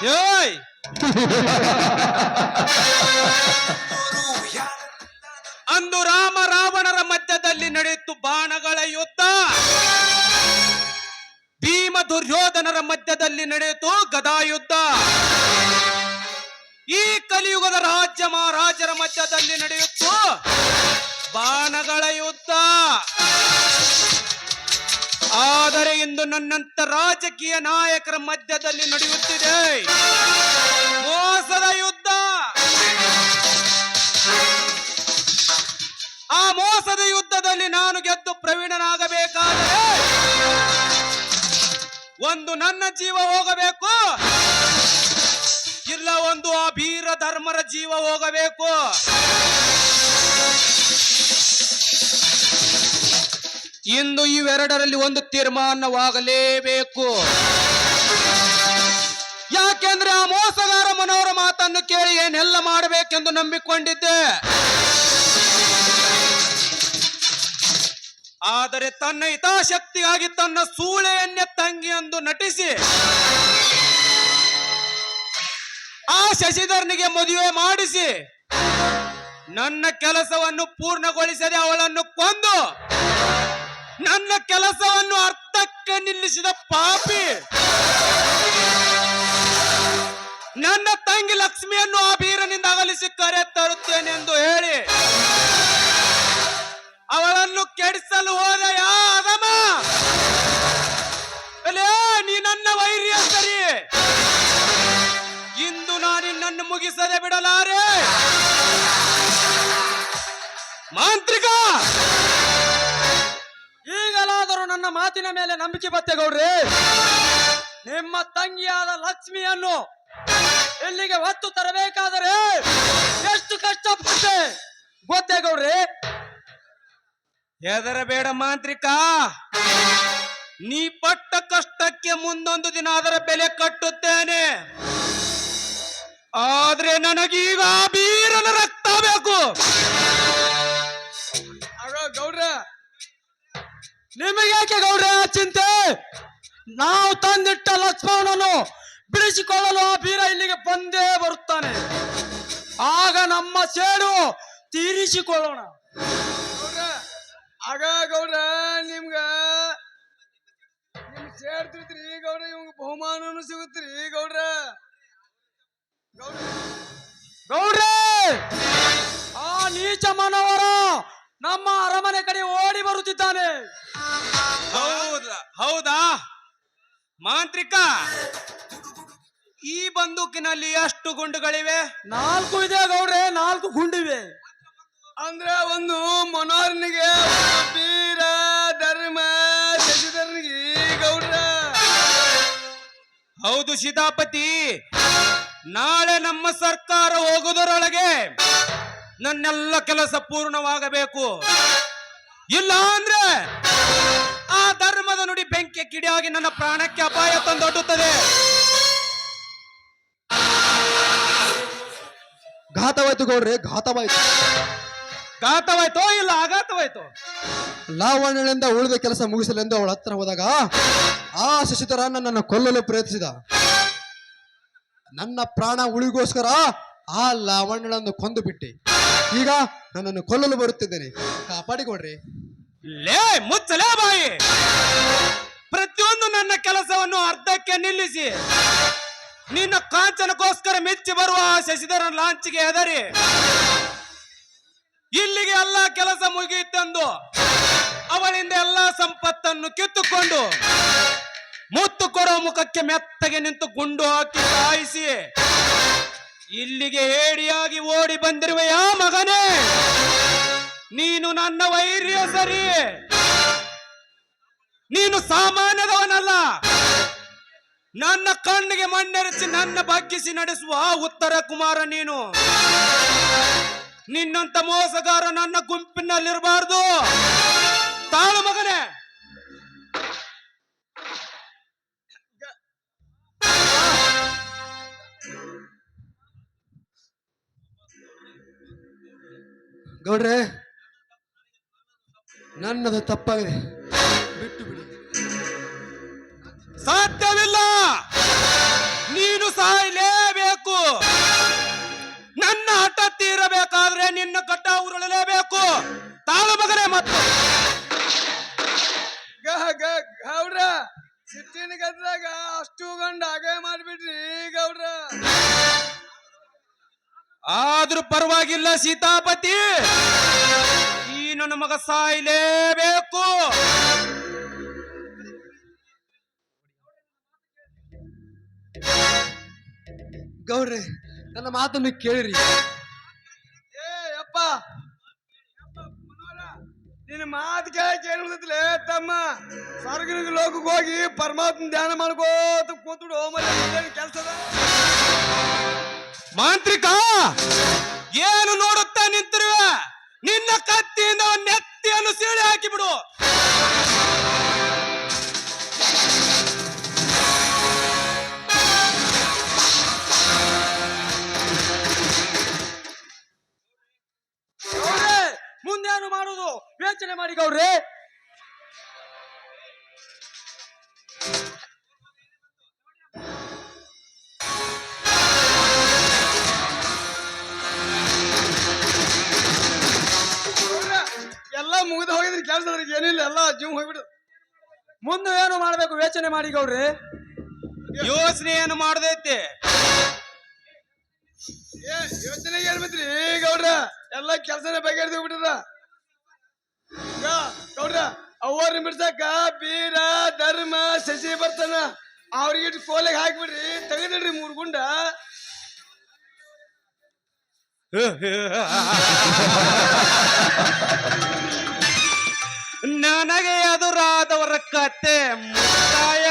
ಏಯ್ ಅಂದು ರಾಮ ರಾವಣರ ಮಧ್ಯದಲ್ಲಿ ನಡೆಯಿತು ಬಾಣಗಳ ಯುದ್ಧ. ಭೀಮ ದುರ್ಯೋಧನರ ಮಧ್ಯದಲ್ಲಿ ನಡೆಯಿತು ಗದಾಯುದ್ಧ. ಈ ಕಲಿಯುಗದ ರಾಜ್ಯ ಮಹಾರಾಜರ ಮಧ್ಯದಲ್ಲಿ ನಡೆಯಿತು ಬಾಣಗಳ ಯುದ್ಧ. ಆದರೆ ಇಂದು ನನ್ನಂತ ರಾಜಕೀಯ ನಾಯಕರ ಮಧ್ಯದಲ್ಲಿ ನಡೆಯುತ್ತಿದೆ ಮೋಸದ ಯುದ್ಧ. ಆ ಮೋಸದ ಯುದ್ಧದಲ್ಲಿ ನಾನು ಗೆದ್ದು ಪ್ರವೀಣನಾಗಬೇಕಾದರೆ ಒಂದು ನನ್ನ ಜೀವ ಹೋಗಬೇಕು, ಇಲ್ಲ ಒಂದು ಆ ವೀರ ಧರ್ಮರ ಜೀವ ಹೋಗಬೇಕು. ಇಂದು ಇವೆರಡರಲ್ಲಿ ಒಂದು ತೀರ್ಮಾನವಾಗಲೇಬೇಕು. ಯಾಕೆಂದ್ರೆ ಆ ಮೋಸಗಾರ ಮನೋರ ಮಾತನ್ನು ಕೇಳಿ ಏನೆಲ್ಲ ಮಾಡಬೇಕೆಂದು ನಂಬಿಕೊಂಡಿದ್ದೆ. ಆದರೆ ತನ್ನ ಹಿತಾಸಕ್ತಿಗಾಗಿ ತನ್ನ ಸೂಳೆಯನ್ನೇ ತಂಗಿ ಎಂದು ನಟಿಸಿ ಆ ಶಶಿಧರನಿಗೆ ಮದುವೆ ಮಾಡಿಸಿ ನನ್ನ ಕೆಲಸವನ್ನು ಪೂರ್ಣಗೊಳಿಸದೆ ಅವಳನ್ನು ಕೊಂದು ನನ್ನ ಕೆಲಸವನ್ನು ಅರ್ಥಕ್ಕೆ ನಿಲ್ಲಿಸಿದ ಪಾಪಿ. ನನ್ನ ತಂಗಿ ಲಕ್ಷ್ಮಿಯನ್ನು ಆ ಬೀರನಿಂದ ಅಗಲಿಸಿ ಕರೆ ತರುತ್ತೇನೆ ಎಂದು ಹೇಳಿ ಅವಳನ್ನು ಕೆಡಿಸಲು ಹೋದೆಯ ಅಗಮ? ನೀ ನನ್ನ ವೈರಿಯ ಸರಿ. ಇಂದು ನಾನಿನ್ನನ್ನು ಮುಗಿಸದೆ ಬಿಡಲಾರೆ. ಮಾಂತ್ರಿಕ, ಈಗಲಾದರೂ ನನ್ನ ಮಾತಿನ ಮೇಲೆ ನಂಬಿಕೆ ಬತ್ತೆಗೌಡ್ರಿ. ನಿಮ್ಮ ತಂಗಿಯಾದ ಲಕ್ಷ್ಮಿಯನ್ನು ಇಲ್ಲಿಗೆ ಹೊತ್ತು ತರಬೇಕಾದರೆ ಎಷ್ಟು ಕಷ್ಟಪಟ್ಟೆ ಗೊತ್ತೇಗೌಡ್ರಿ. ಹೆದರಬೇಡ ಮಾಂತ್ರಿಕ, ನೀ ಪಟ್ಟ ಕಷ್ಟಕ್ಕೆ ಮುಂದೊಂದು ದಿನ ಅದರ ಬೆಲೆ ಕಟ್ಟುತ್ತೇನೆ. ಆದ್ರೆ ನನಗೀಗ ಬೀರನ ರಕ್ತ ಬೇಕು. ಗೌಡ್ರ, ನಿಮಗೇಕೆ ಗೌಡ್ರ ಚಿಂತೆ? ನಾವು ತಂದಿಟ್ಟ ಲಕ್ಷ್ಮಣನನ್ನು ಬಿಡಿಸಿಕೊಳ್ಳಲು ಆ ಬೀರ ಇಲ್ಲಿಗೆ ಬಂದೇ ಬರುತ್ತಾನೆ. ಆಗ ನಮ್ಮ ಸೇಡು ತೀರಿಸಿಕೊಳ್ಳೋಣ. ಆಗ ಗೌಡ್ರ ನಿಮ್ ಸೇರ್ತಿರ್ತೀರಿ ಗೌಡ್ರ, ಇವಂಗ ಬಹುಮಾನನು ಸಿಗುತ್ತೀರಿ ಗೌಡ್ರ. ಗೌಡ್ರ, ಆ ನೀಚ ಮನವರ ನಮ್ಮ ಅರಮನೆ ಕಡೆ ಓಡಿ ಬರುತ್ತಿದ್ದಾನೆ. ಹೌದಾ ಮಾಂತ್ರಿಕ? ಈ ಬಂದೂಕಿನಲ್ಲಿ ಎಷ್ಟು ಗುಂಡುಗಳಿವೆ? 4 ಇದೆ ಗೌಡ್ರೆ, 4 ಗುಂಡಿವೆ. ಅಂದ್ರೆ ಒಂದು ಮನೋಹರನಿಗೆ, ವೀರ ಧರ್ಮ ಶಶಿಧರನಿಗೆ ಗೌಡ್ರ. ಹೌದು ಸೀತಾಪತಿ, ನಾಳೆ ನಮ್ಮ ಸರ್ಕಾರ ಹೋಗುವುದರೊಳಗೆ ನನ್ನೆಲ್ಲ ಕೆಲಸ ಪೂರ್ಣವಾಗಬೇಕು. ಇಲ್ಲ ಅಂದ್ರೆ ಆ ಧರ್ಮದ ನುಡಿ ಬೆಂಕಿ ಕಿಡಿಯಾಗಿ ನನ್ನ ಪ್ರಾಣಕ್ಕೆ ಅಪಾಯ ತಂದೊಡ್ಡುತ್ತದೆ. ಘಾತವಾಯ್ತು ಗೌಡ್ರೆ, ಘಾತವಾಯ್ತು. ಘಾತವಾಯ್ತೋ ಇಲ್ಲ ಆಘಾತವಾಯ್ತು? ಲಾವಣ್ಯಗಳಿಂದ ಉಳಿದ ಕೆಲಸ ಮುಗಿಸಲೆಂದು ಅವಳ ಹತ್ರ ಹೋದಾಗ ಆ ಶಶಿಧರ ನನ್ನನ್ನು ಕೊಲ್ಲಲು ಪ್ರಯತ್ನಿಸಿದ. ನನ್ನ ಪ್ರಾಣ ಉಳಿಗೋಸ್ಕರ ಆ ಲಾವಣ್ಯಗಳನ್ನು ಕೊಂದು ಬಿಟ್ಟೆ. ಈಗ ನನ್ನನ್ನು ಕೊಲ್ಲಲು ಬರುತ್ತಿದ್ದೇನೆ, ಕಾಪಾಡಿಕೊಡ್ರಿ. ಲೇ ಮುಚ್ಚಲೇ ಬಾಯಿ! ಪ್ರತಿಯೊಂದು ನನ್ನ ಕೆಲಸವನ್ನು ಅರ್ಧಕ್ಕೆ ನಿಲ್ಲಿಸಿ ನಿನ್ನ ಕಾಂಚನಕ್ಕೋಸ್ಕರ ಮೆಚ್ಚಿ ಬರುವ ಶಶಿಧರನ ಲಾಂಚಿಗೆ ಹೆದರಿ ಇಲ್ಲಿಗೆ ಎಲ್ಲ ಕೆಲಸ ಮುಗಿಯಿತೆಂದು ಅವಳಿಂದ ಎಲ್ಲ ಸಂಪತ್ತನ್ನು ಕಿತ್ತುಕೊಂಡು ಮುತ್ತು ಕೊಡೋ ಮುಖಕ್ಕೆ ಮೆತ್ತಗೆ ನಿಂತು ಗುಂಡು ಹಾಕಿ ಸಾಯಿಸಿ ಇಲ್ಲಿಗೆ ಹೇಡಿಯಾಗಿ ಓಡಿ ಬಂದಿರುವೆಯ ಮಗನೇ? ನೀನು ನನ್ನ ವೈರ್ಯ ಸರಿ, ನೀನು ಸಾಮಾನ್ಯದವನಲ್ಲ. ನನ್ನ ಕಣ್ಣಿಗೆ ಮಣ್ಣೆರಚಿ ನನ್ನ ಬಗ್ಗಿಸಿ ನಡೆಸುವ ಉತ್ತರ ಕುಮಾರ ನೀನು. ನಿನ್ನಂತ ಮೋಸಗಾರ ನನ್ನ ಗುಂಪಿನಲ್ಲಿರಬಾರ್ದು. ತಾಳು ಮಗನೇ. ಗೌಡ್ರೆ, ನನ್ನದು ತಪ್ಪಾಗಿದೆ, ಬಿಟ್ಟು ಬಿಡಿ. ಸಾಧ್ಯವಿಲ್ಲ, ನೀನು ಸಾಯಲಿ ಬೇಕಾದ್ರೆ ನಿನ್ನ ಕಟ್ಟ ಉರುಳಲೇಬೇಕು. ತಾಳು ಮಗನೇ ಮತ್ತು ಗೌಡ್ರ ಸಿಟ್ಟಿನ ಗದ್ರಾಗ ಅಷ್ಟು ಗಂಡ ಹಾಗೆ ಮಾಡ್ಬಿಡ್ರಿ ಗೌಡ್ರ. ಆದ್ರೂ ಪರವಾಗಿಲ್ಲ ಸೀತಾಪತಿ, ಈ ನನ್ನ ಮಗ ಸಾಯ್ಲೇಬೇಕು. ಗೌಡ್ರೆ, ನನ್ನ ಮಾತನ್ನು ಕೇಳಿರಿ. ಏ ಯಪ್ಪ ಮನೋಹರ, ನಿನ್ನ ಮಾತು ಕೇಳುದಿಲ್ಲ ತಮ್ಮ. ಸಾರ್ವಜನಿಕ ಲೋಕಕ್ಕೆ ಹೋಗಿ ಪರಮಾತ್ಮ ಧ್ಯಾನ ಮಾಡ್ಕೋತ ಕೂತ್ಬಿಡು. ಕೆಲಸದ ಮಾಂತ್ರಿಕ ಏನು ನೋಡುತ್ತಾ ನಿಂತಿರುವೆ? ನಿನ್ನ ಕತ್ತಿಯಿಂದ ನೆತ್ತಿಯನ್ನು ಸೀಳಿ ಹಾಕಿಬಿಡು. ಗೌಡ್ರೆ, ಮುಂದೇನು ಮಾಡುದು ಯೋಚನೆ ಮಾಡಿ ಗೌಡ್ರೆ. ಎಲ್ಲ ಮುಗಿದು ಹೋಗಿದ್ರೆ ಕೆಲಸದ ಏನಿಲ್ಲ, ಎಲ್ಲ ಜೀವ ಹೋಗ್ಬಿಡು. ಮುಂದೆ ಏನು ಮಾಡ್ಬೇಕು ಯೋಚನೆ ಮಾಡಿ ಗೌಡ್ರೆ. ಯೋಚನೆ ಏನು ಮಾಡದೈತಿ? ಯೋಚನೆ ಹೇಳ್ಬೇಕ್ರಿ ಗೌಡ್ರ, ಎಲ್ಲ ಕೆಲಸನೇ ಬಗೆಹರಿದು ಹೋಗ್ಬಿಟ್ಟದ. ಗೌಡ್ರ, ಅವ್ರನ್ನ ಬಿಡ್ಸಕ್ಕ ಬೀರ ಧರ್ಮ ಶಶಿ ಬರ್ತಾನ. ಅವ್ರಿಗೆ ಕೋಲೆಗೆ ಹಾಕ್ಬಿಡ್ರಿ, ತೆಗೆದಿಡ್ರಿ 3 ಗುಂಡ. ನನಗೆ ಎದುರಾದವರ ಕತೆ ಮುಕ್ತಾಯ